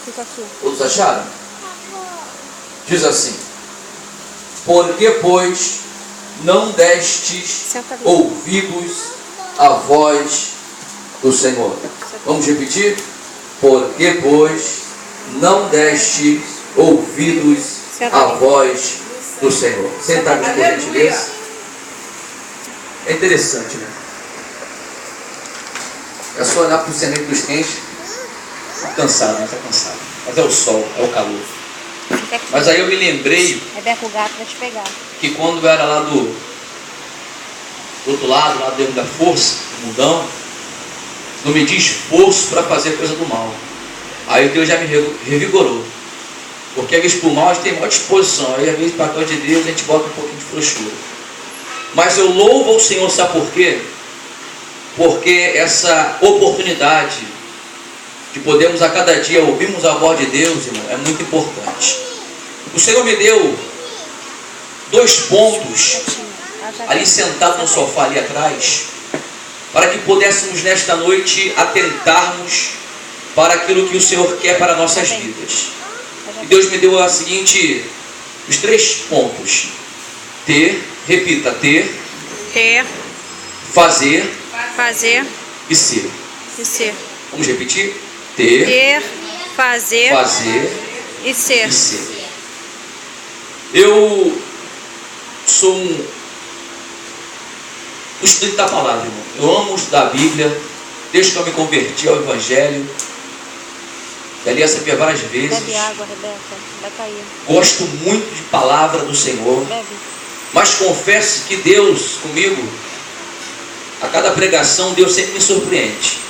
Fica aqui. Todos acharam? Diz assim: porque, pois, não destes ouvidos à voz do Senhor. Vamos repetir? Porque, pois, não deste ouvidos à voz do Senhor. Sentados, por gentileza. É interessante, né? É só olhar para o semente dos quentes. Está cansado, né? Está cansado. Mas é o sol, é o calor. Mas aí eu me lembrei. Rebeca, o gato vai te pegar. Que quando eu era lá do outro lado, lá dentro da força, do mundão, não media esforço para fazer coisa do mal. Aí Deus já me revigorou. Porque às vezes por mal a gente tem maior disposição. Aí às vezes para a glória de Deus a gente bota um pouquinho de frouxura. Mas eu louvo ao Senhor, sabe por quê? Porque essa oportunidade de podermos a cada dia ouvirmos a voz de Deus, irmão, é muito importante. O Senhor me deu 2 pontos ali sentado no sofá ali atrás, para que pudéssemos nesta noite atentarmos para aquilo que o Senhor quer para nossas vidas. E Deus me deu os 3 pontos: ter, repita, ter, fazer e ser. Vamos repetir? Ter, fazer e ser. Eu sou um estudante da palavra, irmão. Eu amo estudar a Bíblia, desde que eu me converti ao Evangelho. Já li essa Bíblia várias vezes. Bebe água, Rebeca, vai cair. Gosto muito de palavra do Senhor. Bebe. Mas confesso que Deus comigo, a cada pregação, Deus sempre me surpreende.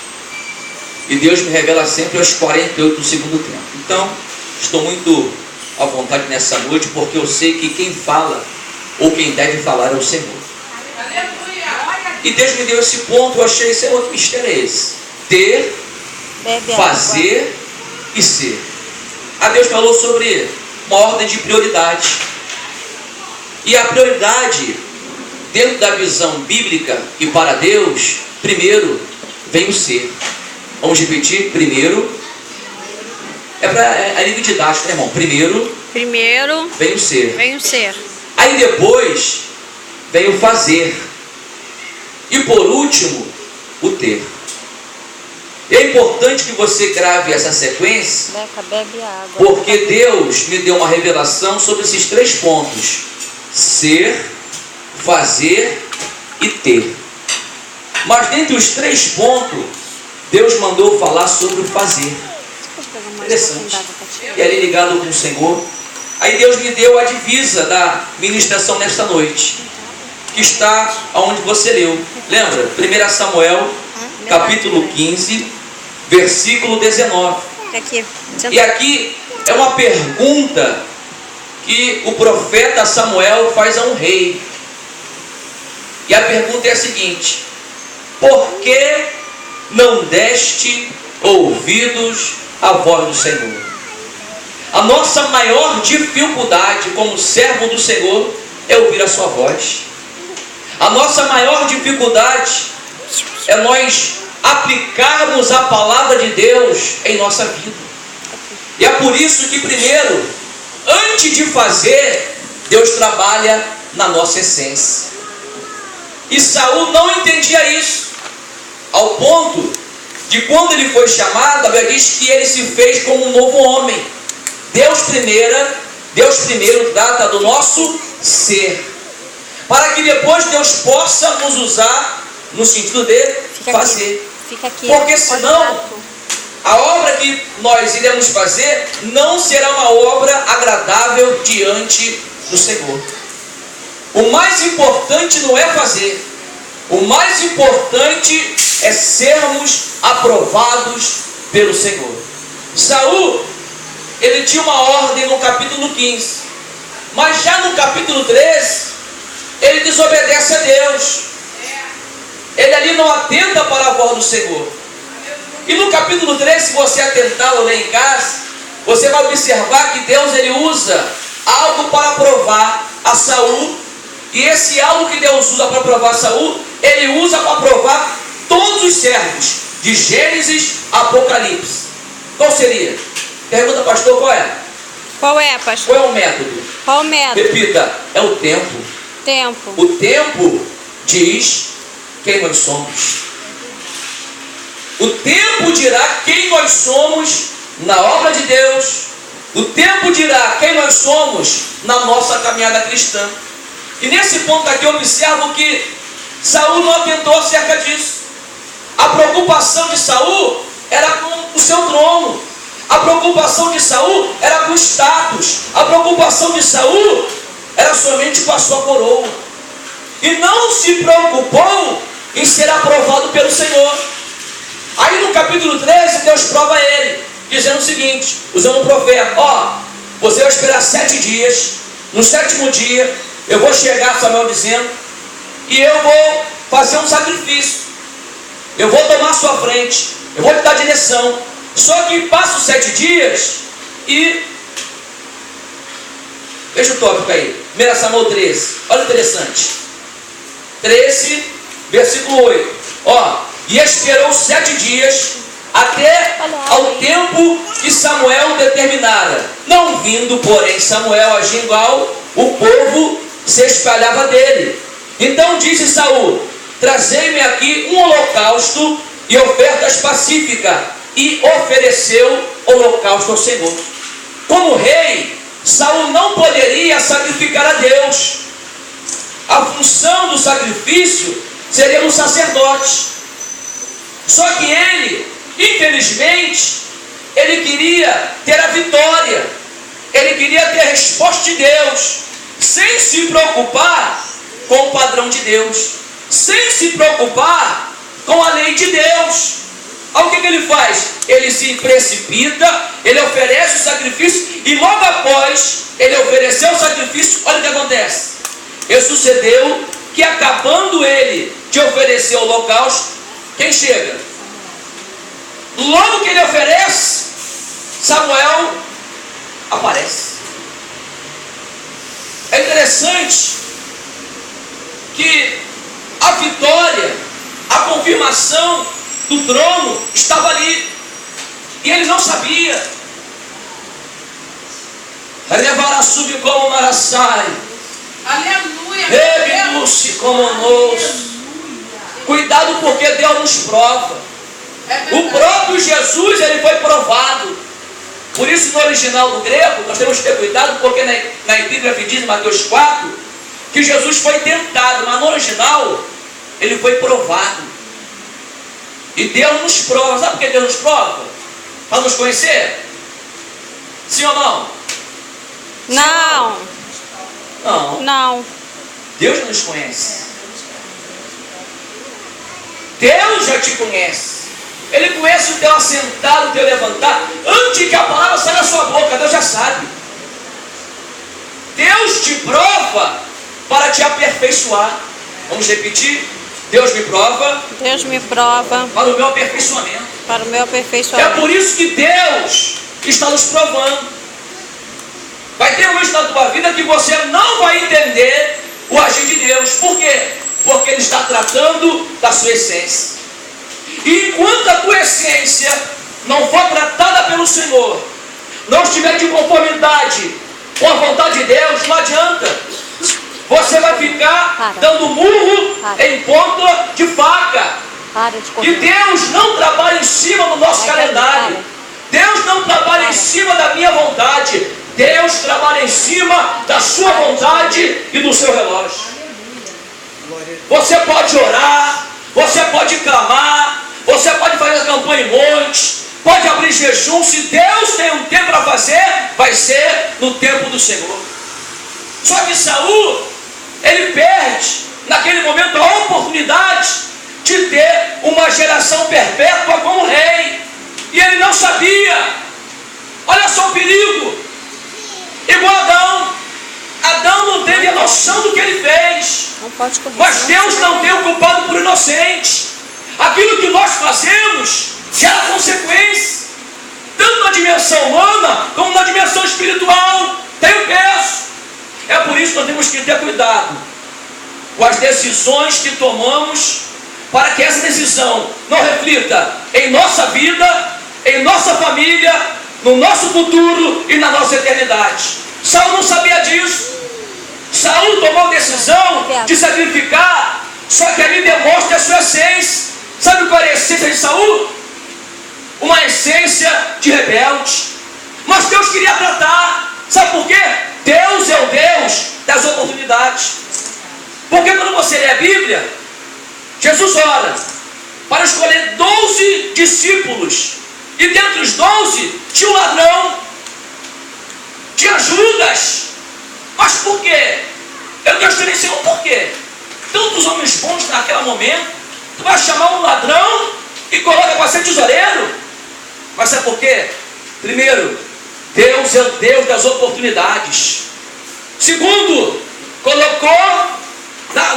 E Deus me revela sempre aos 48 do segundo tempo. Então, estou muito à vontade nessa noite, porque eu sei que quem fala, ou quem deve falar, é o Senhor. E Deus me deu esse ponto, eu achei, Senhor, que mistério é esse? Ter, fazer e ser. A Deus falou sobre uma ordem de prioridade. E a prioridade, dentro da visão bíblica e para Deus, primeiro vem o ser. Vamos repetir? Primeiro, é nível didático, né, irmão? Primeiro vem o ser. Aí depois vem o fazer. E por último, o ter. E é importante que você grave essa sequência, Bebe água. porque Deus me deu uma revelação sobre esses 3 pontos: ser, fazer e ter. Mas dentre os 3 pontos, Deus mandou falar sobre o fazer. Interessante. E ali ligado com o Senhor. Aí Deus me deu a divisa da ministração nesta noite, que está onde você leu. Lembra? 1 Samuel, capítulo 15, versículo 19. E aqui é uma pergunta que o profeta Samuel faz a um rei. E a pergunta é a seguinte: por que não deste ouvidos à voz do Senhor? A nossa maior dificuldade como servo do Senhor é ouvir a sua voz. A nossa maior dificuldade é nós aplicarmos a palavra de Deus em nossa vida. E é por isso que primeiro, antes de fazer, Deus trabalha na nossa essência. E Saul não entendia isso, ao ponto de quando ele foi chamado, a Bíblia diz que ele se fez como um novo homem. Deus primeiro trata do nosso ser, para que depois Deus possa nos usar no sentido de fazer. Fica aqui. Porque senão a obra que nós iremos fazer não será uma obra agradável diante do Senhor. O mais importante não é fazer. O mais importante é sermos aprovados pelo Senhor. Saul, ele tinha uma ordem no capítulo 15. Mas já no capítulo 13, ele desobedece a Deus. Ele ali não atenta para a voz do Senhor. E no capítulo 13, se você atentar ou ler em casa, você vai observar que Deus ele usa algo para provar a Saul. E esse algo que Deus usa para provar Saul, ele usa para provar todos os servos, de Gênesis a Apocalipse. Qual seria? Pergunta, pastor, qual é? Qual é, pastor? Qual é o método? Qual o método? Repita, é o tempo. Tempo. O tempo diz quem nós somos. O tempo dirá quem nós somos na obra de Deus. O tempo dirá quem nós somos na nossa caminhada cristã. E nesse ponto aqui eu observo que Saul não atentou acerca disso. A preocupação de Saul era com o seu trono. A preocupação de Saul era com o status. A preocupação de Saul era somente com a sua coroa. E não se preocupou em ser aprovado pelo Senhor. Aí no capítulo 13, Deus prova ele, dizendo o seguinte, usando um profeta: você vai esperar 7 dias, no 7º dia, eu vou chegar, Samuel dizendo, e eu vou fazer um sacrifício, eu vou tomar a sua frente, eu vou te dar direção. Só que passa os 7 dias e... Veja o tópico aí, 1 Samuel 13, olha o interessante, 13, versículo 8, e esperou 7 dias, até ao tempo que Samuel determinara. Não vindo, porém, Samuel a Gilgal, o povo se espalhava dele. Então disse Saul: trazei-me aqui um holocausto e ofertas pacíficas. E ofereceu holocausto ao Senhor. Como rei, Saul não poderia sacrificar a Deus. A função do sacrifício seria no sacerdote. Só que ele, infelizmente, ele queria ter a vitória, ele queria ter a resposta de Deus, sem se preocupar com o padrão de Deus, sem se preocupar com a lei de Deus. Aí o que ele faz? Ele se precipita, ele oferece o sacrifício, e logo após ele oferecer o sacrifício, olha o que acontece. E sucedeu que, acabando ele de oferecer o holocausto, quem chega? Logo que ele oferece, Samuel aparece. É interessante que a vitória, a confirmação do trono estava ali, e ele não sabia. Levará sub como maraçai, Aleluia. rebidu-se como nos. Cuidado, porque Deus nos prova. O próprio Jesus, ele foi provado. Por isso, no original do grego, nós temos que ter cuidado, porque na epígrafe diz em Mateus 4 que Jesus foi tentado, mas no original ele foi provado. E Deus nos prova. Sabe por que Deus nos prova? Para nos conhecer? Sim ou não? Não. Não. Não. Deus não nos conhece. Deus já te conhece. Ele conhece o teu assentado, o teu levantar. Antes que a palavra saia da sua boca, Deus já sabe. Deus te prova para te aperfeiçoar. Vamos repetir? Deus me prova. Deus me prova Para o meu aperfeiçoamento. para o meu É aperfeiçoamento. por isso que Deus está nos provando. Vai ter momentos na tua vida que você não vai entender o agir de Deus. Por quê? Porque Ele está tratando da sua essência. E enquanto a tua essência não for tratada pelo Senhor, não estiver de conformidade com a vontade de Deus, não adianta. Você vai ficar dando murro em ponta de faca. Para de E correr. Deus não trabalha em cima do nosso calendário. Deus não trabalha em cima da minha vontade. Deus trabalha em cima da sua vontade e do seu relógio. Você pode orar, você pode clamar, você pode fazer a campanha em montes, pode abrir jejum. Se Deus tem um tempo para fazer, vai ser no tempo do Senhor. Só que Saul, ele perde naquele momento a oportunidade de ter uma geração perpétua como rei, e ele não sabia. Olha só o perigo. Igual Adão não teve a noção do que ele fez. Não pode correr. Mas Deus não tem o culpado por inocente. Aquilo que nós fazemos gera consequência, tanto na dimensão humana como na dimensão espiritual. Tem um peso. É por isso que nós temos que ter cuidado com as decisões que tomamos, para que essa decisão não reflita em nossa vida, em nossa família, no nosso futuro e na nossa eternidade. Saul não sabia disso. Saul tomou a decisão de sacrificar, só que ali demonstra a sua essência. Sabe qual é a essência de Saul? Uma essência de rebelde. Mas Deus queria tratar. Sabe por quê? Deus é o Deus das oportunidades. Porque quando você lê a Bíblia, Jesus ora para escolher 12 discípulos. E dentre os 12 tinha um ladrão, tinha Judas. Mas por quê? Eu gostaria de dizer um porquê. Tantos homens bons naquele momento, tu vai chamar um ladrão e coloca para ser tesoureiro? Mas sabe por quê? Primeiro, Deus é o Deus das oportunidades. Segundo, colocou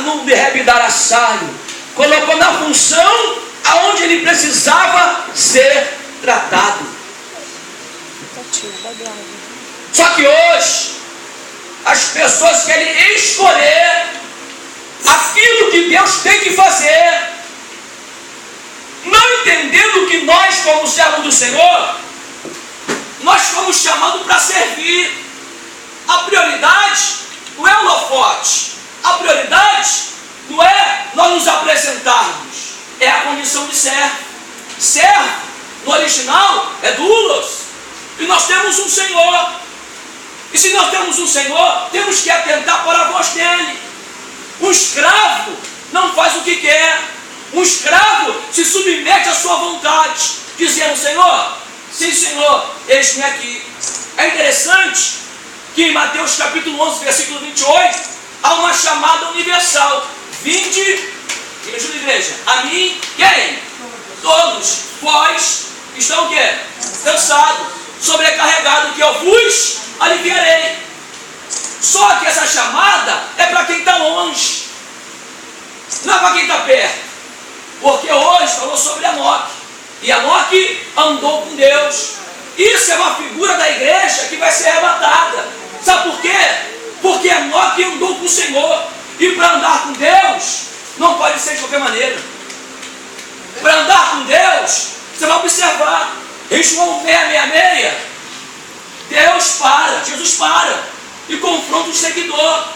no Rebidaraçaio, colocou na função aonde ele precisava ser tratado. Só que hoje as pessoas querem escolher aquilo que Deus tem que fazer, não entendendo que nós, como servos do Senhor, nós fomos chamados para servir. A prioridade não é o holofote, a prioridade não é nós nos apresentarmos, é a condição de servo. Servo, no original, é doulos, e nós temos um Senhor. E se nós temos um Senhor, temos que atentar para a voz dele. Um escravo não faz o que quer. Um escravo se submete à sua vontade, dizendo: Senhor, sim Senhor, eis-me aqui. É interessante que em Mateus capítulo 11, versículo 28, há uma chamada universal: vinde, me ajuda, igreja, a mim, quem? Todos vós que estão o quê? Cansados, sobrecarregados, que eu vos aliviarei. Só que essa chamada é para quem está longe, não é para quem está perto. Porque hoje falou sobre Enoque, e Enoque andou com Deus. Isso é uma figura da igreja que vai ser arrebatada. Sabe por quê? Porque Enoque andou com o Senhor. E para andar com Deus, não pode ser de qualquer maneira. Para andar com Deus, você vai observar. Em João 6,66, Jesus para e confronta o seguidor.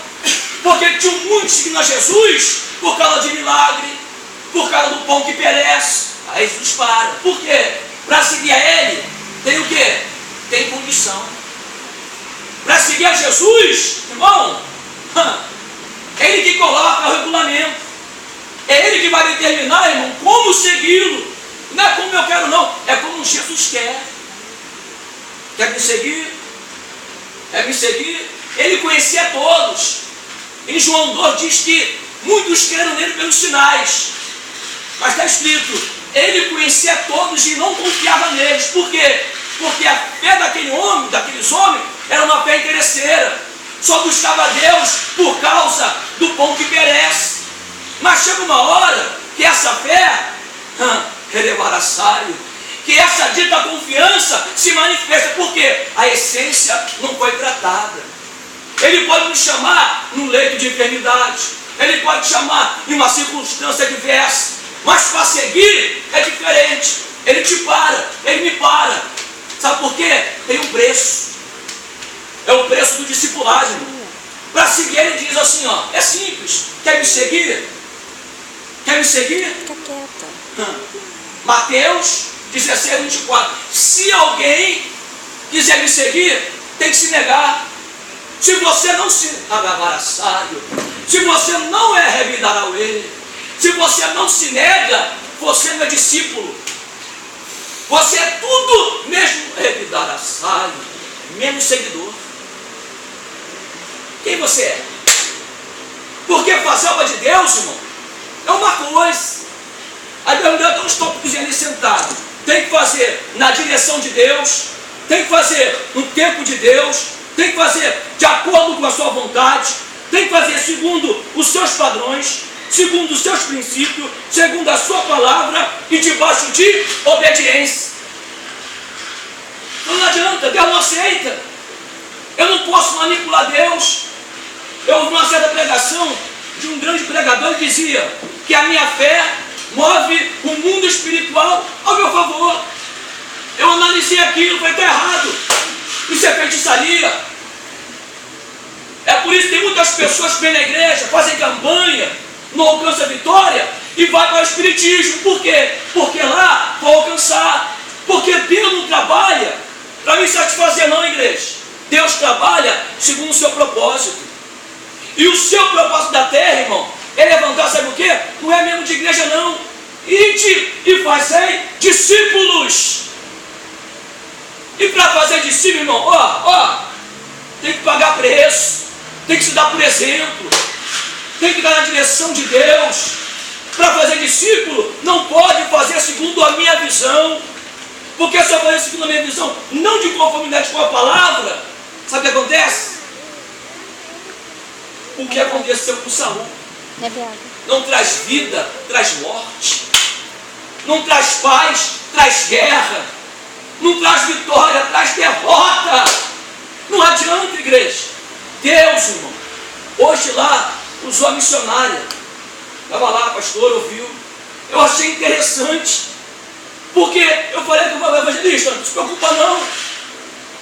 Porque tinham muitos seguindo a Jesus por causa de milagre, por causa do pão que perece. Aí Jesus para. Por quê? Para seguir a Ele, tem o quê? Tem condição. Para seguir a Jesus, irmão, é Ele que coloca o regulamento. É Ele que vai determinar, irmão, como segui-lo. Não é como eu quero, não. É como Jesus quer. Quer me seguir? Quer me seguir? Ele conhecia todos. Em João 2 diz que muitos creram nele pelos sinais. Mas está escrito: ele conhecia todos e não confiava neles. Por quê? Porque a fé daqueles homens, era uma fé interesseira. Só buscava Deus por causa do pão que perece. Mas chega uma hora que essa fé, que essa dita confiança se manifesta. Porque a essência não foi tratada. Ele pode nos chamar num leito de enfermidade, ele pode chamar em uma circunstância adversa, mas para seguir é diferente. Ele te para, ele me para. Sabe por quê? Tem um preço. É o preço do discipulado. Para seguir, ele diz assim, ó, é simples. Quer me seguir? Quer me seguir? Fica quieta. Mateus 16:24. Se alguém quiser me seguir, tem que se negar. Se você não se se você não é Revidarauê, se você não se nega, você não é discípulo. Você é tudo mesmo Revidarauê, menos seguidor. Quem você é? Porque fazer a obra de Deus, irmão, é uma coisa. Aí Deus me deu uns tópicos ali sentado. Tem que fazer na direção de Deus, tem que fazer no tempo de Deus, tem que fazer de acordo com a sua vontade, tem que fazer segundo os seus padrões, segundo os seus princípios, segundo a sua palavra e debaixo de obediência. Então não adianta, Deus não aceita. Eu não posso manipular Deus. Eu ouvi uma certa pregação de um grande pregador que dizia que a minha fé move o mundo espiritual ao meu favor. Eu analisei isso e aquilo, vai estar errado. Isso é feitiçaria. É por isso que tem muitas pessoas que vêm na igreja, fazem campanha, não alcançam a vitória e vai para o espiritismo. Por quê? Porque lá vai alcançar. Porque Deus não trabalha para me satisfazer não, igreja. Deus trabalha segundo o seu propósito. E o seu propósito da terra, irmão, é levantar, sabe o quê? Não é mesmo de igreja não. Ide e fazei discípulos. E para fazer discípulo, irmão, tem que pagar preço, tem que se dar por exemplo, tem que dar na direção de Deus. Para fazer discípulo, não pode fazer segundo a minha visão, porque se eu fazer segundo a minha visão, não de conformidade com a palavra, sabe o que acontece? O que aconteceu com Saul? Não traz vida, traz morte. Não traz paz, traz guerra. Não traz vitória, traz derrota. Não adianta, igreja. Deus, irmão, hoje lá usou a missionária. Estava lá, pastor, ouviu. Eu achei interessante. Porque eu falei com o evangelista, não se preocupa não.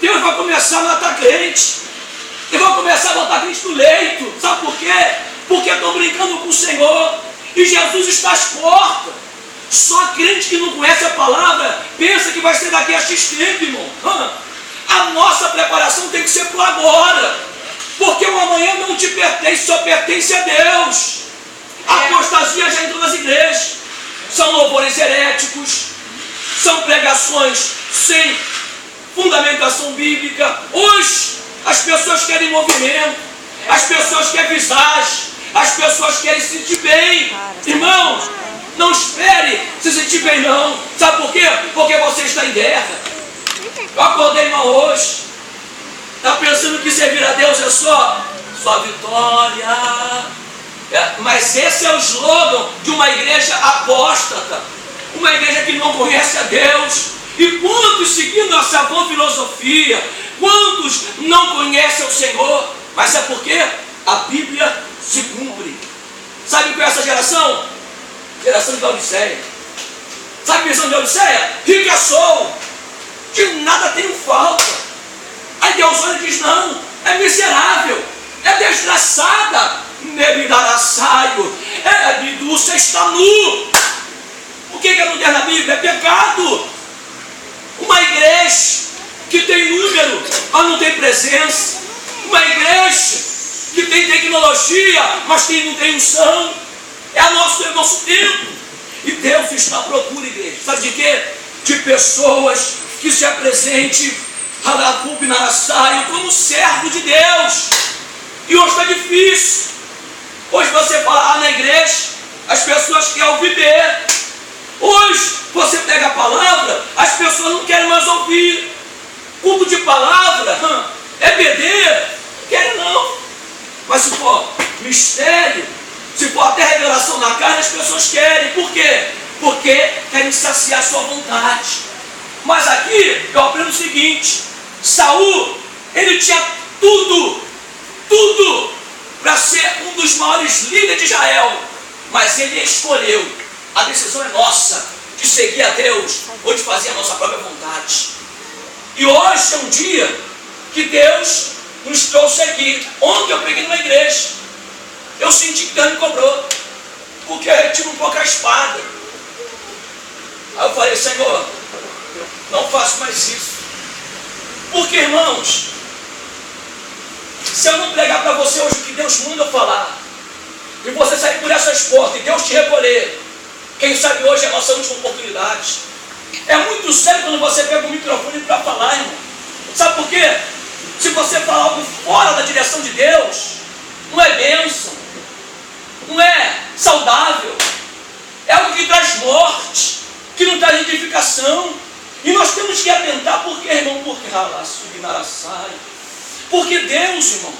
Deus vai começar a matar crente. Deus vai começar a botar crente no leito. Sabe por quê? Porque estão brincando com o Senhor. E Jesus está às portas. Só crente que não conhece a palavra pensa que vai ser daqui a X tempo, irmão. A nossa preparação tem que ser para agora. Porque o amanhã não te pertence, só pertence a Deus. A apostasia já entrou nas igrejas. São louvores heréticos. São pregações sem fundamentação bíblica. Hoje as pessoas querem movimento. As pessoas querem visagem. As pessoas querem se sentir bem. Irmãos, não espere se sentir bem não. Sabe por quê? Porque você está em guerra. Eu acordei, irmão, hoje. Está pensando que servir a Deus é só vitória. Mas esse é o slogan de uma igreja apóstata. Uma igreja que não conhece a Deus. E quantos seguindo essa boa filosofia? Quantos não conhecem o Senhor? Mas é porque a Bíblia se cumpre. Sabe qual é essa geração? Geração de Laodiceia. Sabe a visão de Laodiceia? Rica sou, de nada tenho falta. Aí Deus olha e diz, não, é miserável, é desgraçada, nebidarassaio, é biduça, está nu. O que é mulher na Bíblia? É pecado. Uma igreja que tem número, mas não tem presença. Uma igreja que tem tecnologia, mas não tem unção. É o nosso tempo. E Deus está à procura, igreja. Sabe de quê? De pessoas que se apresentem como servo de Deus. E hoje está difícil. Hoje você fala na igreja, as pessoas querem ouvir. Hoje você pega a palavra, as pessoas não querem mais ouvir. Culto de palavra, é BD, querem não. Mas se for mistério, se for até revelação na carne, as pessoas querem. Por quê? Porque querem saciar a sua vontade. Mas aqui eu aprendo o seguinte: Saul, ele tinha tudo para ser um dos maiores líderes de Israel. Mas ele escolheu, a decisão é nossa, de seguir a Deus ou de fazer a nossa própria vontade. E hoje é um dia que Deus nos trouxe aqui. Ontem eu peguei numa igreja, eu senti que Deus me cobrou, porque eu tive um pouco a espada. Aí eu falei, Senhor, não faço mais isso. Porque, irmãos, se eu não pregar para você hoje o que Deus manda eu falar, e você sair por essas portas e Deus te recolher, quem sabe hoje é a nossa última oportunidade. É muito sério quando você pega o microfone para falar, irmão. Sabe por quê? Se você falar algo fora da direção de Deus, não é bênção, não é saudável, é algo que traz morte, que não traz edificação. E nós temos que atentar, por quê, irmão? Porque Deus, irmão,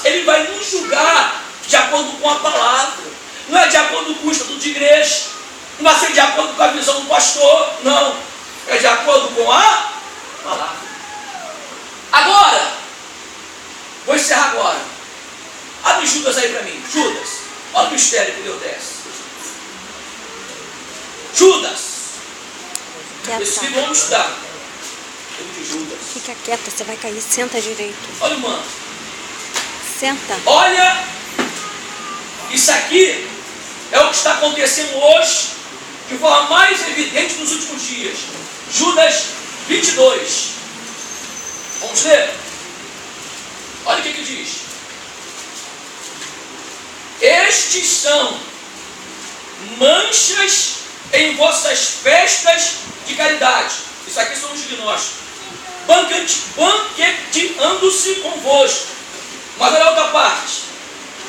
Ele vai nos julgar de acordo com a palavra. Não é de acordo com o estatuto de igreja, não vai ser de acordo com a visão do pastor, não. É de acordo com a palavra. Agora, vou encerrar agora. Abre Judas aí para mim. Judas, olha o mistério que Deus desce. Judas. Esse livro vamos estudar. Livro de Judas. Fica quieta, você vai cair. Senta direito. Olha, mano. Senta. Olha, isso aqui é o que está acontecendo hoje, de forma mais evidente nos últimos dias. Judas 22. Vamos ler? Olha o que diz. Estes são manchas em vossas festas de caridade. Isso aqui são os gnósticos. Banqueteando-se convosco. Mas olha a outra parte.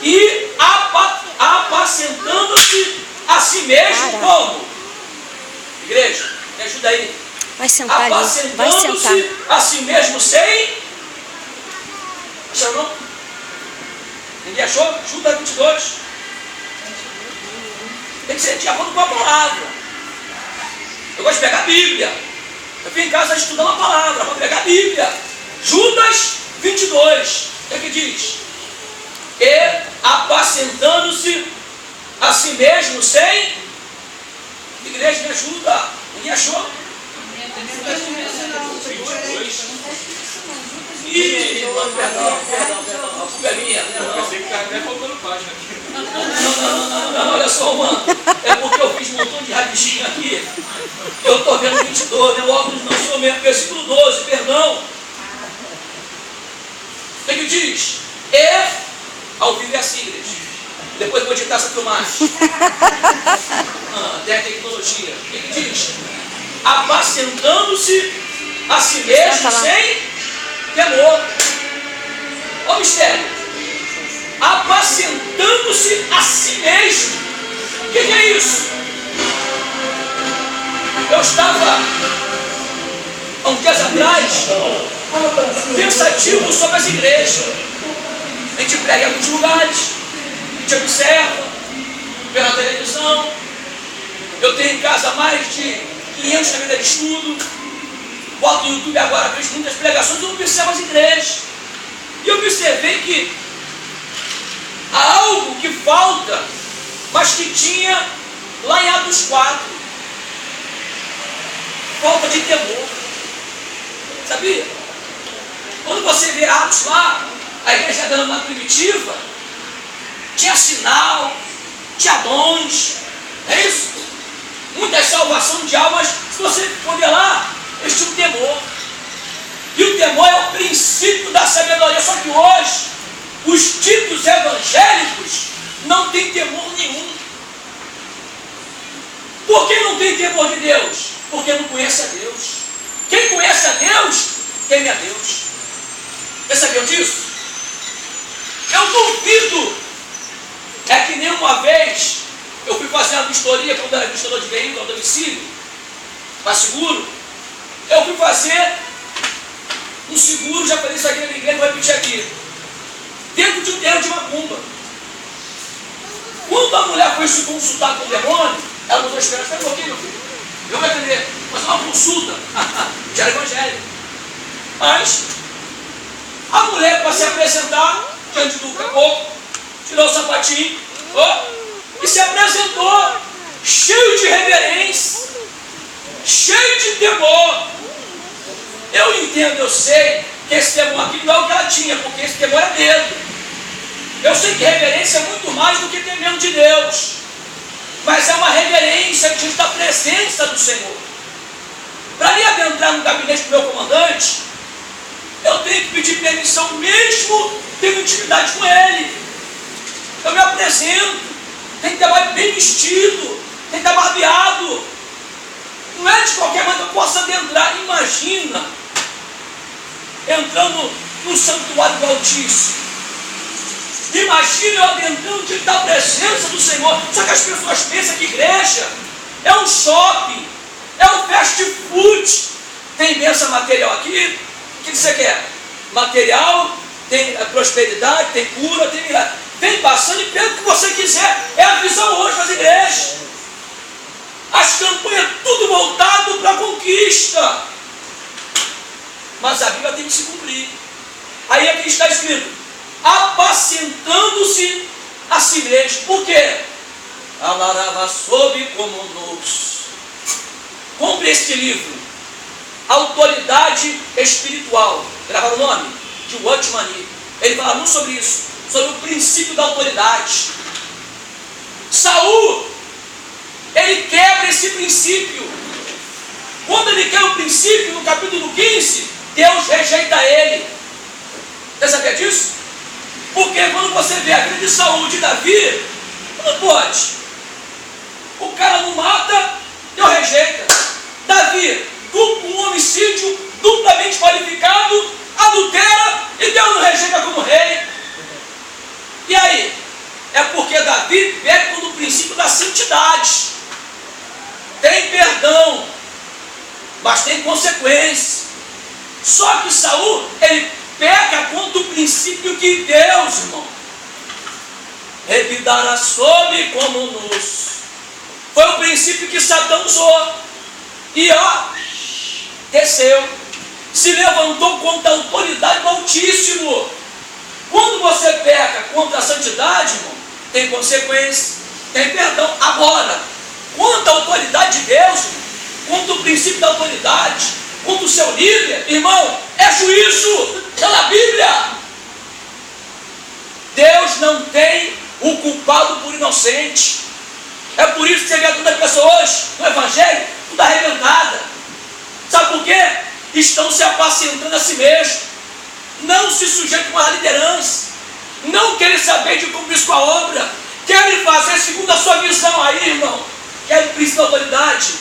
E apacentando-se a si mesmo como? Igreja, me ajuda aí. Vai sentar ali. Vai sentar. Apacentando-se a si mesmo sem... Achou não? Ninguém achou? Judas 22. Tem que ser de acordo com a palavra. Eu gosto de pegar a Bíblia. Eu vim em casa estudando a palavra, para pegar a Bíblia. Judas 22. O que diz? E apacentando-se a si mesmo sem... Igreja, me ajuda. Ninguém achou? 22. Ih, perdão. A culpa é minha. Não. Pensei que estava até faltando página aqui. Não, olha só, mano. É porque eu fiz um montão de rabichinho aqui. Eu estou vendo 22, né? O óculos não sou mesmo. Versículo 12, perdão. O que diz? E, ao vivo é assim, igreja. Depois eu vou editar essa filmagem. Tem a tecnologia. O que diz? Apacentando-se a si mesmo sem temor. Olha o mistério. Apacentando-se a si mesmo. O que é isso? Eu estava, há uns dias atrás, pensativo sobre as igrejas. A gente prega em muitos lugares, a gente observa pela televisão. Eu tenho em casa mais de 500 câmeras de estudo. Boto no YouTube agora, vejo muitas pregações, eu observo as igrejas. E eu observei que há algo que falta, mas que tinha lá em Atos 4. Falta de temor. Sabia? Quando você vê Atos lá, a igreja dando na primitiva, tinha sinal, tinha dons, é isso? Muita salvação de almas. Se você for ver lá, eles tinham temor. E o temor é o princípio da sabedoria. Só que hoje, os títulos evangélicos não têm temor nenhum. Por que não tem temor de Deus? Porque não conhece a Deus. Quem conhece a Deus, teme a Deus. Você sabiam disso? Eu duvido. É que nem uma vez eu fui fazer uma vistoria, quando era vistorador de veículo ao domicílio, para seguro. Eu fui fazer um seguro, já falei isso aqui na minha igreja, vou repetir aqui. Dentro de um terreno de macumba. Quando a mulher foi se consultar com o demônio, ela botou esperança. Espera um pouquinho, meu filho. Eu vou atender. Fazer uma consulta. Já era evangélico. Mas a mulher, para se apresentar diante do caboclo, tirou o sapatinho e se apresentou cheio de reverência, cheio de temor. Eu entendo, eu sei que esse temor aqui não é o que ela tinha, porque esse temor é medo. Eu sei que reverência é muito mais do que ter medo de Deus, mas é uma reverência diante da presença do Senhor. Para me adentrar no gabinete do meu comandante, eu tenho que pedir permissão mesmo tendo intimidade com ele. Eu me apresento, tem que estar bem vestido, tem que estar barbeado. Não é de qualquer maneira que eu possa adentrar. Imagina entrando no santuário do Altíssimo. Imagina eu adentrando diante da presença do Senhor. Só que as pessoas pensam que igreja é um shopping, é um fast food. Tem bênção material aqui. O que você quer? Material, tem prosperidade, tem cura, tem milagre. Vem passando e pega o que você quiser. É a visão hoje das igrejas. As campanhas tudo voltado para a conquista. Mas a Bíblia tem que se cumprir. Aí aqui está escrito: apacentando-se a si mesmo. Por quê? Alarava sob como nos. Compre este livro, Autoridade Espiritual. Grava o nome? De Watchman Nee. Ele fala muito sobre isso, sobre o princípio da autoridade. Saul, ele quebra esse princípio. Quando ele quebra o princípio, no capítulo 15, Deus rejeita ele. Você sabia disso? Porque quando você vê a vida de Saul, de Davi, não pode. O cara não mata, Deus rejeita. Davi, um homicídio duplamente qualificado, adultera, e Deus não rejeita como rei. E aí? É porque Davi pega no princípio da santidade. Tem perdão, mas tem consequência. Só que Saul, ele peca contra o princípio que Deus, irmão, revidará sobre como nos. Foi o princípio que Satã usou. E desceu. Se levantou contra a autoridade do Altíssimo. Quando você peca contra a santidade, irmão, tem consequência, tem perdão. Agora, contra a autoridade de Deus, contra o princípio da autoridade, contra o seu líder, irmão, é juízo. Está na Bíblia. Deus não tem o culpado por inocente. É por isso que você vê toda pessoa hoje no Evangelho, tudo arrebentada. Sabe por quê? Estão se apacentando a si mesmo. Não se sujeitam à liderança. Não querem saber de cumprir com a obra. Querem fazer segundo a sua visão. Aí, irmão, querem princípio da autoridade.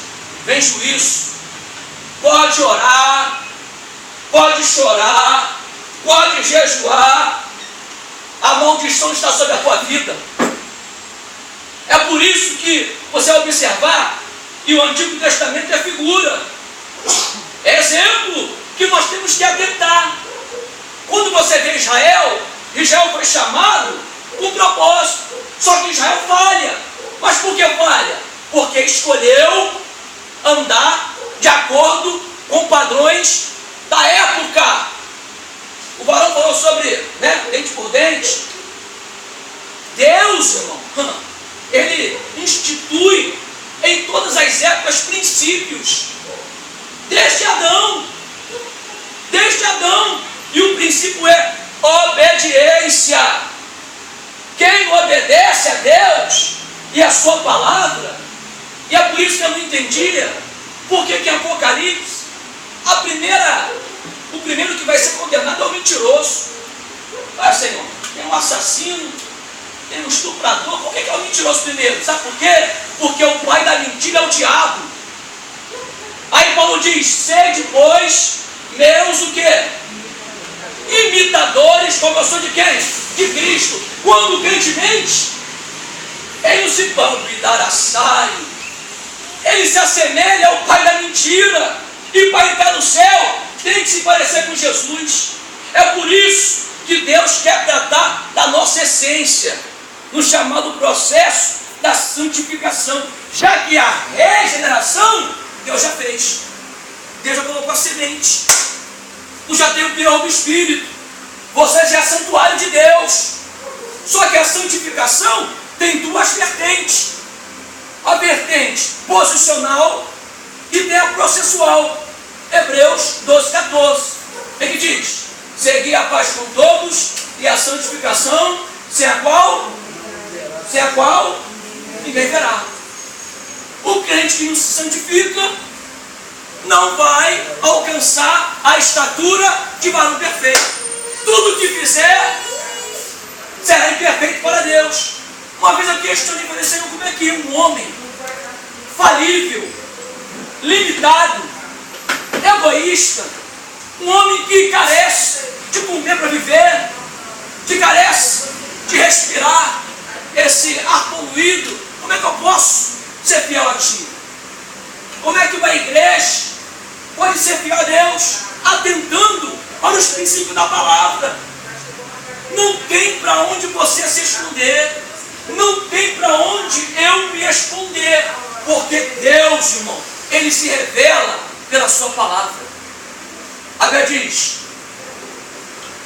Vem juízo. Pode orar, pode chorar, pode jejuar. A maldição está sobre a tua vida. É por isso que você vai observar que o Antigo Testamento é figura. É exemplo que nós temos que atentar. Quando você vê Israel foi chamado com propósito. Só que Israel falha. Mas por que falha? Porque escolheu andar de acordo com padrões da época. O Barão falou sobre, dente por dente. Deus, irmão, ele institui em todas as épocas princípios. Desde Adão. E o princípio é obediência. Quem obedece a Deus e a sua palavra, e é por isso que eu não entendia porque que em Apocalipse o primeiro que vai ser condenado é o mentiroso. Senhor, tem um assassino, tem um estuprador, por que é o mentiroso primeiro? Sabe por quê? Porque o pai da mentira é o diabo. Aí Paulo diz, sede, pois, meus o quê? Imitadores, como eu sou de quem? De Cristo. Quando o crente mente, ele não se pampidará, ele se assemelha ao pai da mentira. E para entrar no céu, tem que se parecer com Jesus. É por isso que Deus quer tratar da nossa essência, no chamado processo da santificação. Já que a regeneração, Deus já fez. Deus já colocou a semente. Tu já tem o pior do Espírito. Você já é santuário de Deus. Só que a santificação tem duas vertentes. A vertente posicional e tem a processual. Hebreus 12:14. O que diz? Segui a paz com todos e a santificação, sem a qual ninguém verá. O crente que não se santifica não vai alcançar a estatura de varão perfeito. Tudo que fizer será imperfeito para Deus. Uma vez a questão de fazer, Senhor, como é que um homem falível, limitado, egoísta, um homem que carece de comer para viver, que carece de respirar esse ar poluído, como é que eu posso ser fiel a Ti? Como é que uma igreja pode ser fiel a Deus, atentando para os princípios da palavra? Não tem para onde você se esconder, não tem para onde eu me esconder, porque Deus, irmão, Ele se revela pela sua palavra. A Bíblia diz,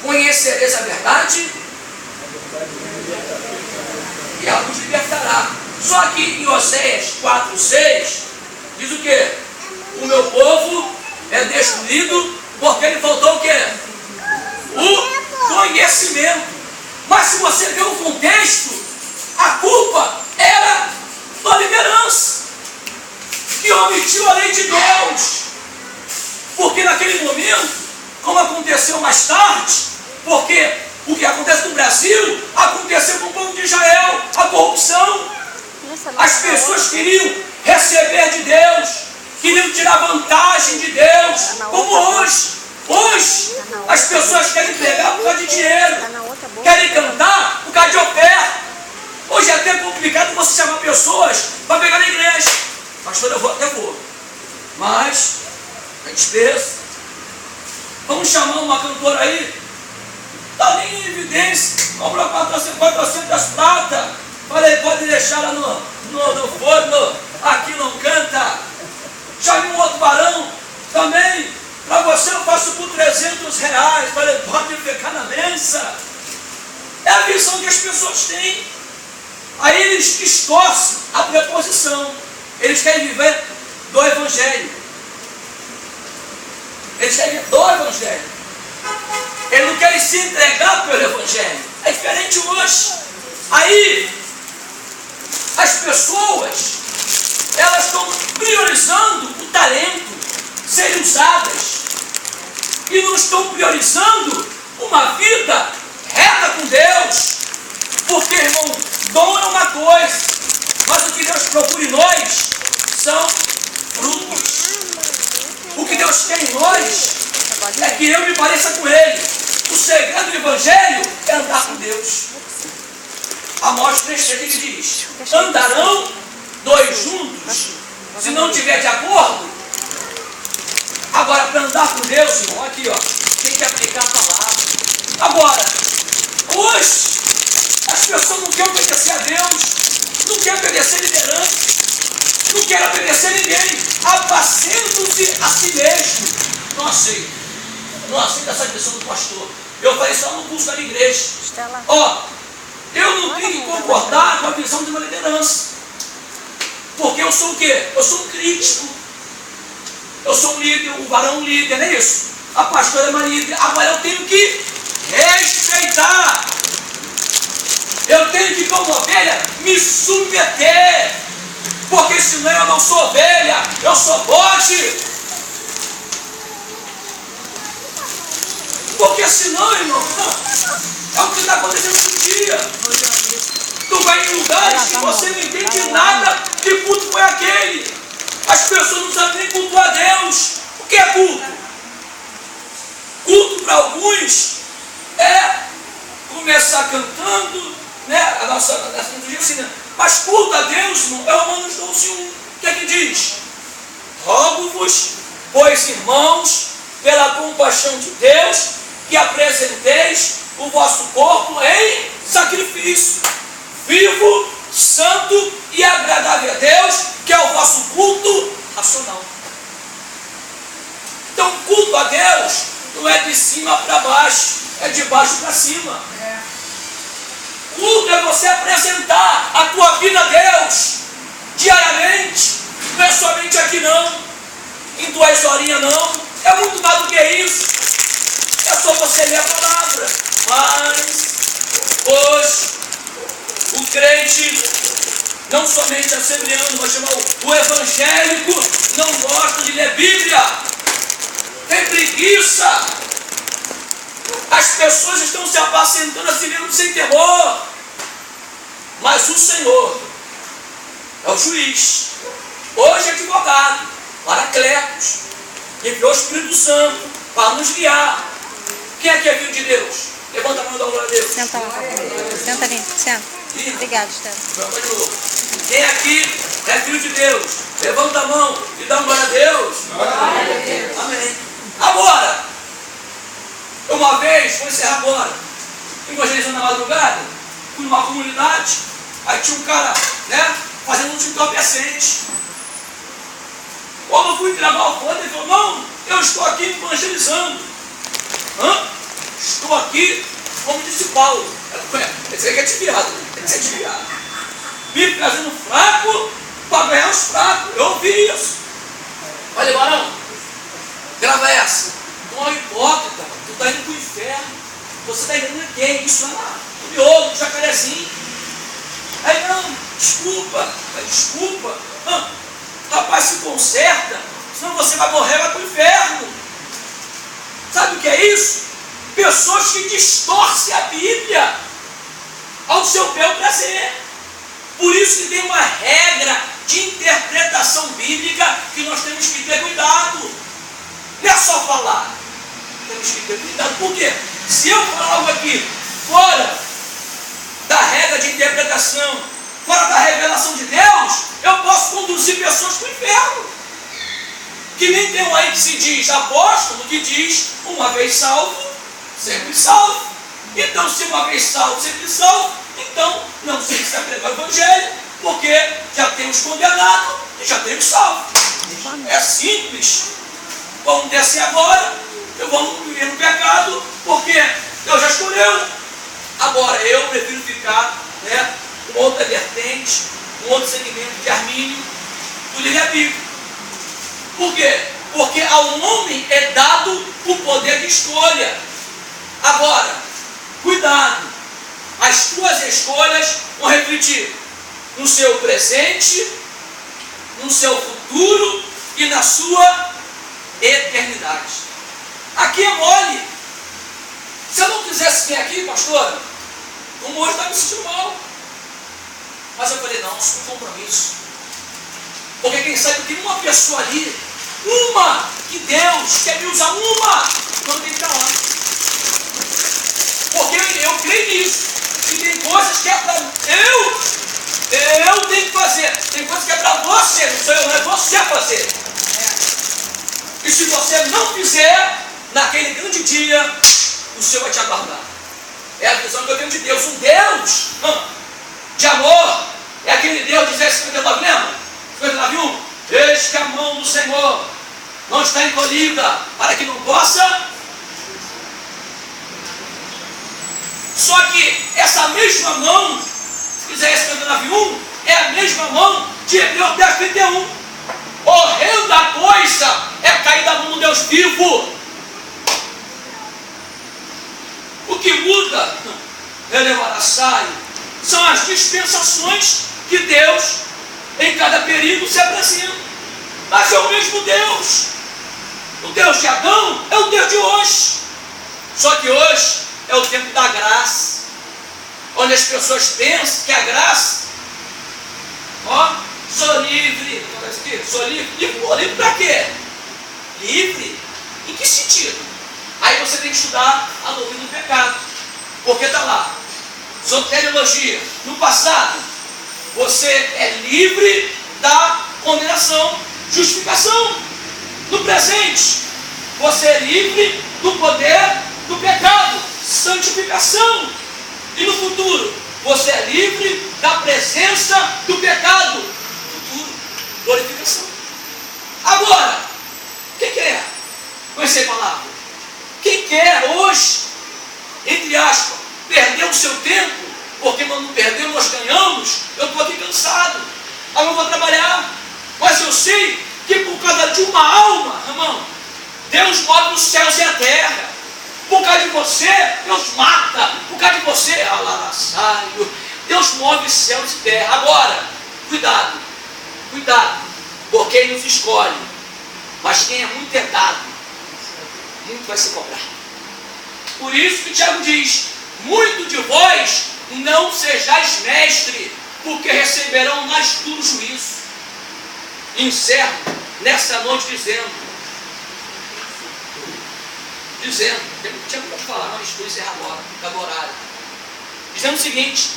conhecereis a verdade e ela vos libertará. Só que em Oséias 4:6 diz o quê? excluído porque ele faltou o quê? O conhecimento. Mas se você ver o contexto, a culpa era da liderança, que omitiu a lei de Deus. Porque naquele momento, como aconteceu mais tarde, porque o que acontece no Brasil, aconteceu com o povo de Israel, a corrupção. As pessoas queriam receber de Deus, queriam tirar vantagem de Deus, como hoje. Hoje, as pessoas querem pregar por causa de dinheiro, querem cantar por causa de oferta. Hoje é até complicado você chamar pessoas para pegar na igreja. Pastor, eu vou, até vou. Mas, é despesa. Vamos chamar uma cantora aí, está nem em evidência, comprou 400 prata. Falei, pode deixar lá no forno, aqui não canta. Chame um outro varão também, para você eu faço por 300 reais. Falei, pode ficar na mesa. É a visão que as pessoas têm. Aí eles distorcem a preposição. Eles querem viver do Evangelho. Eles querem viver do Evangelho. Eles não querem se entregar pelo Evangelho. É diferente hoje. Aí, as pessoas, elas estão priorizando o talento, serem usadas. E não estão priorizando uma vida reta com Deus. Porque, irmão, dom é uma coisa, mas o que Deus procura em nós são frutos. O que Deus quer em nós é que eu me pareça com Ele. O segredo do Evangelho é andar com Deus. Amós 3,7 que diz: andarão dois juntos, se não tiver de acordo. Agora, para andar com Deus, irmão, aqui ó, tem que aplicar a palavra. Agora, hoje, as pessoas não querem obedecer a Deus, não querem obedecer liderança, não querem obedecer ninguém, apacentam-se a si mesmo. Não aceito essa questão do pastor. Eu falei isso lá no curso da minha igreja. Ó, eu não tenho que concordar com a visão de uma liderança, porque eu sou o quê? Eu sou um crítico. Eu sou um líder, um varão líder, não é isso? A pastora é uma líder. Agora eu tenho que respeitar. Eu tenho que, como ovelha, me submeter. Porque senão eu não sou ovelha, eu sou bode. Porque senão, irmão, é o que está acontecendo no dia. Tu vai em lugares que você não entende nada que culto foi aquele. As pessoas não sabem nem cultuar a Deus. O que é culto? Culto para alguns é começar cantando, né? A nossa liturgia assim, né? Mas culto a Deus, irmão, é Romanos 12:1. O que é que diz? Rogo-vos, pois irmãos, pela compaixão de Deus, que apresenteis o vosso corpo em sacrifício vivo, santo e agradável a Deus, que é o vosso culto racional. Então, culto a Deus não é de cima para baixo, é de baixo para cima. Culto é você apresentar a tua vida a Deus diariamente, não é somente aqui não, em 2 horinhas não, é muito mais do que isso. É só você ler a palavra. Mas hoje o crente, não somente assembleando, mas chamar o evangélico, não gosta de ler Bíblia. Tem preguiça. As pessoas estão se apacentando a si mesmo sem temor. Mas o Senhor é o juiz. Hoje é advogado, paracletos, enviou o Espírito Santo para nos guiar. Quem é que é filho de Deus? Levanta a mão e dá glória a Deus. Senta lá. Senta ali, senta. Obrigado, Estela. Quem aqui é filho de Deus? Levanta a mão e dá glória a Deus. Glória a Deus. Amém. Agora, uma vez, vou encerrar agora, evangelizando na madrugada, fui numa comunidade, aí tinha um cara, né, fazendo um entorpecente. Quando eu fui entregar o foda, ele falou: não, eu estou aqui evangelizando. Estou aqui, como disse Paulo. Esse aqui é desviado, esse é desviado. Me trazendo fraco para ganhar os fracos. Eu ouvi isso. Olha, varão, grava essa. essa? Tu é um hipócrita, tu está indo para o inferno. Você está indo a quem? Isso lá no miolo, no jacarezinho. Aí não, desculpa. Rapaz, se conserta, senão você vai morrer, vai para o inferno. Sabe o que é isso? Pessoas que distorcem a Bíblia ao seu bel prazer. Por isso que tem uma regra de interpretação bíblica que nós temos que ter cuidado. Não é só falar. Temos que ter cuidado. Por quê? Se eu falar algo aqui fora da regra de interpretação, fora da revelação de Deus, eu posso conduzir pessoas para o inferno. Que nem tem um aí que se diz apóstolo, que diz uma vez salvo, sempre salvo. Então, se uma vez salvo, sempre salvo, então não sei se pregar o evangelho, porque já temos condenado e já temos salvo. É simples. Vamos descer agora, eu vou viver no pecado, porque Deus já escolheu. Agora, eu prefiro ficar com outra vertente, com outro segmento de Armínio, do livre-arbítrio. Por quê? Porque ao homem é dado o poder de escolha. Agora, cuidado, as tuas escolhas vão refletir no seu presente, no seu futuro e na sua eternidade. Aqui é mole. Se eu não quisesse vir aqui, pastora, como hoje está me sentindo mal. Mas eu falei, não, isso é um compromisso. Porque quem sabe tem uma pessoa ali, uma, que Deus quer me usar, uma, quando tem que estar lá. Porque eu creio nisso. E tem coisas que é para eu tenho que fazer. Tem coisas que é para você, não sou eu, não é você fazer. E se você não fizer, naquele grande dia, o Senhor vai te aguardar. É a visão que eu tenho de Deus. Um Deus de amor. É aquele Deus de Isaías 59, lembra? 59:1. Eis que a mão do Senhor não está encolhida para que não possa. Só que essa mesma mão, Isaías 59:1, é a mesma mão de Hebreus 10:31. Horrenda coisa é cair da mão do Deus vivo. O que muda, relevará saio, são as dispensações que Deus, em cada período, se apresenta. Mas é o mesmo Deus. O Deus de Adão é o Deus de hoje. Só que hoje é o tempo da graça, onde as pessoas pensam que a graça, sou livre, sou livre, livre para quê? Livre? Em que sentido? Aí você tem que estudar a doutrina do pecado, porque está lá, soteriologia. No passado, você é livre da condenação, justificação. No presente, você é livre do poder do pecado, santificação. E no futuro, você é livre da presença do pecado, futuro, glorificação. Agora, quem quer conhecer a palavra? Quem quer hoje, entre aspas, perder o seu tempo, porque nós não perdemos, nós ganhamos. Eu estou aqui cansado, eu não vou trabalhar, mas eu sei que por causa de uma alma, irmão, Deus move os céus e a terra. Por causa de você, Deus mata. Por causa de você, Deus move céus e terra. Agora, cuidado, porque Ele nos escolhe. Mas quem é muito é dado, muito vai se cobrar. Por isso que Tiago diz: muito de vós não sejais mestre, porque receberão mais duro juízo. Encerro nessa noite dizendo, tinha muito para falar, mas vou encerrar agora, acabou o horário. Dizendo o seguinte,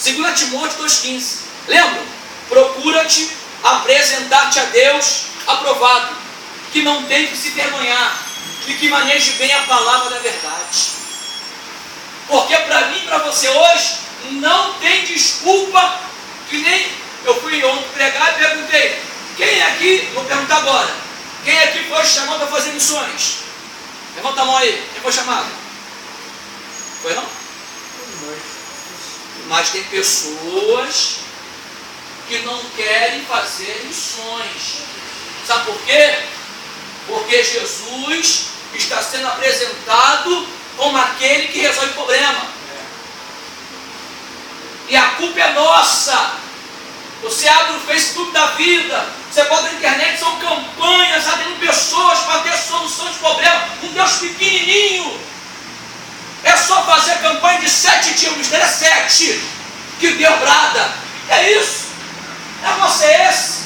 2 Timóteo 2,15, lembra? Procura-te apresentar-te a Deus aprovado, que não tem que se vergonhar e que maneje bem a palavra da verdade. Porque para mim e para você hoje, não tem desculpa, que nem eu fui ontem pregar e perguntei, quem aqui, vou perguntar agora, quem aqui foi chamado a fazer missões? Levanta a mão aí, quem foi chamado? Foi não? Mas tem pessoas que não querem fazer missões. Sabe por quê? Porque Porque Jesus está sendo apresentado como aquele que resolve o problema. E a culpa é nossa. Você abre o Facebook da vida, você bota na internet, são campanhas atendendo pessoas para ter solução de problemas. Um Deus pequenininho. É só fazer campanha de 7 dias, o mistério é 7, que Deus brada. É isso. O negócio é esse.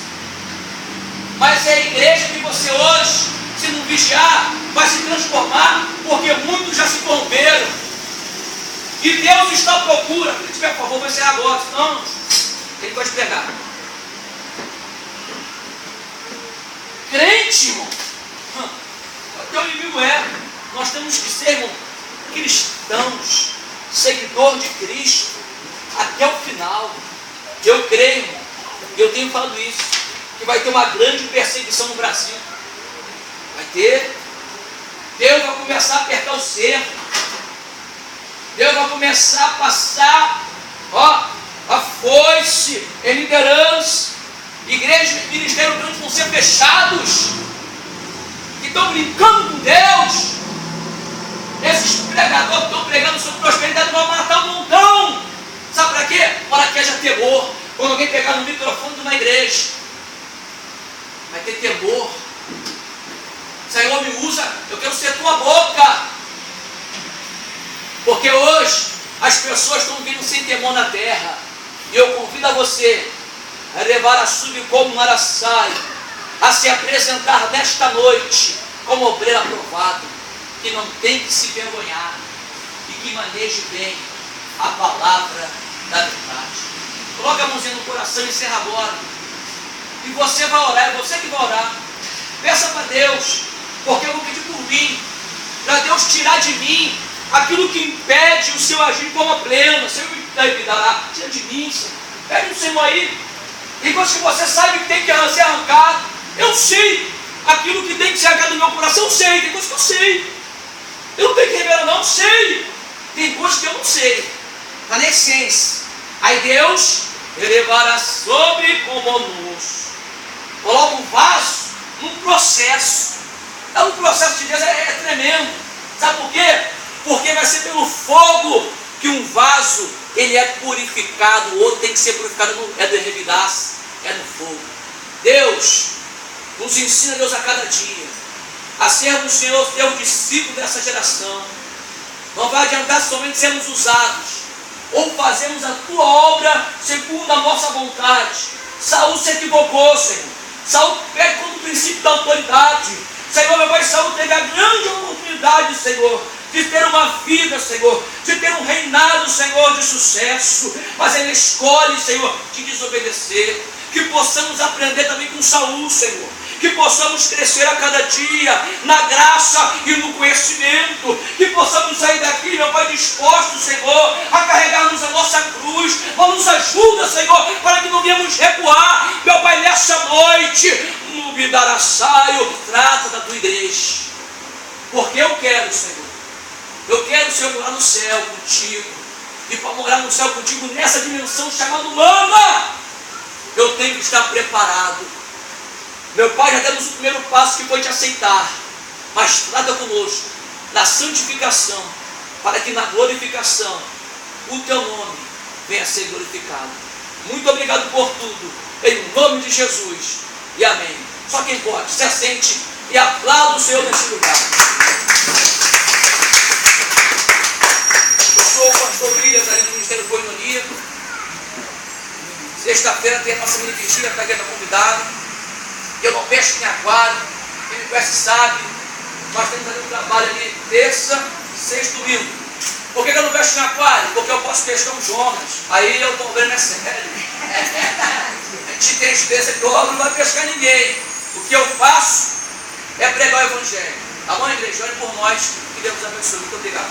Mas é a igreja que você hoje, se não vigiar, vai se transformar, porque muitos já se corromperam. E Deus está à procura. Se tiver, por favor, vai ser agora, senão ele pode pegar. Crente, irmão, o teu inimigo é. Nós temos que ser, irmão, cristãos, seguidor de Cristo, até o final. Eu creio, irmão, eu tenho falado isso, que vai ter uma grande perseguição no Brasil. Vai ter. Deus vai começar a apertar o cerco. Deus vai começar a passar, a foice em liderança. Igrejas e ministérios grandes vão ser fechados. Que estão brincando com Deus. Esses pregadores que estão pregando sobre prosperidade vão matar um montão. Sabe para quê? Para que haja temor. Quando alguém pegar no microfone de uma igreja, vai ter temor. Senhor, me usa, eu quero ser tua boca. Porque hoje as pessoas estão vindo sem temor na terra. E eu convido a você a levar a sub como um araçaio, a se apresentar nesta noite como obreiro aprovado, que não tem que se vergonhar e que maneje bem a palavra da verdade. Coloca a mãozinha no coração e encerra agora. E você vai orar, é você que vai orar. Peça para Deus, porque eu vou pedir por mim, para Deus tirar de mim aquilo que impede o seu agir de forma plena. Senhor, me dará, tira de mim, Senhor. Pede o Senhor aí. Enquanto que você sabe que tem que ser arrancado, eu sei aquilo que tem que ser arrancado do meu coração, eu sei, tem coisas que eu sei. Eu não tenho que revelar, não, eu sei. Tem coisas que eu não sei. Está na essência. Aí Deus elevará sobre como luz. Coloca um vaso num processo. O processo de Deus é tremendo. Sabe por quê? Porque vai ser pelo fogo que um vaso ele é purificado. O outro tem que ser purificado, é do revidaço, é no fogo. Deus nos ensina, Deus, a cada dia a sermos, Senhor, Deus, discípulos dessa geração. Não vai adiantar somente sermos usados ou fazermos a tua obra segundo a nossa vontade. Saul se equivocou, Senhor. Saul perde contra o princípio da autoridade. Senhor, meu Pai, Saul teve a grande oportunidade, Senhor, de ter uma vida, Senhor, de ter um reinado, Senhor, de sucesso, mas ele escolhe, Senhor, de desobedecer. Que possamos aprender também com Saul, Senhor, que possamos crescer a cada dia na graça e no conhecimento, que possamos sair daqui, meu Pai, dispostos, Senhor, a carregarmos a nossa cruz. Nos ajuda, Senhor, para que não venhamos recuar, meu Pai, nessa noite. No Bidaraçaio, trata da tua igreja, porque eu quero, Senhor, Senhor, morar no céu contigo. E para morar no céu contigo nessa dimensão chamada humana, eu tenho que estar preparado. Meu Pai, já demos o primeiro passo, que foi te aceitar, mas trata conosco na santificação, para que na glorificação o teu nome venha a ser glorificado. Muito obrigado por tudo, em nome de Jesus, e amém. Só quem pode, se assente e aplauda o Senhor nesse lugar. Eu sou o pastor Brilhas, ali do Ministério Coinonia. Sexta-feira tem a nossa mini vigília para a igreja convidada. Eu não pesco em aquário, quem me conhece sabe. Nós temos ali um trabalho ali terça, sexta e domingo. Por que eu não pesco em aquário? Porque eu posso pescar um Jonas. Aí eu estou vendo, é sério. A gente tem experiência que o homem não vai pescar ninguém. O que eu faço é pregar o Evangelho. A mãe igreja, ore por nós, que Deus abençoe. Muito obrigado.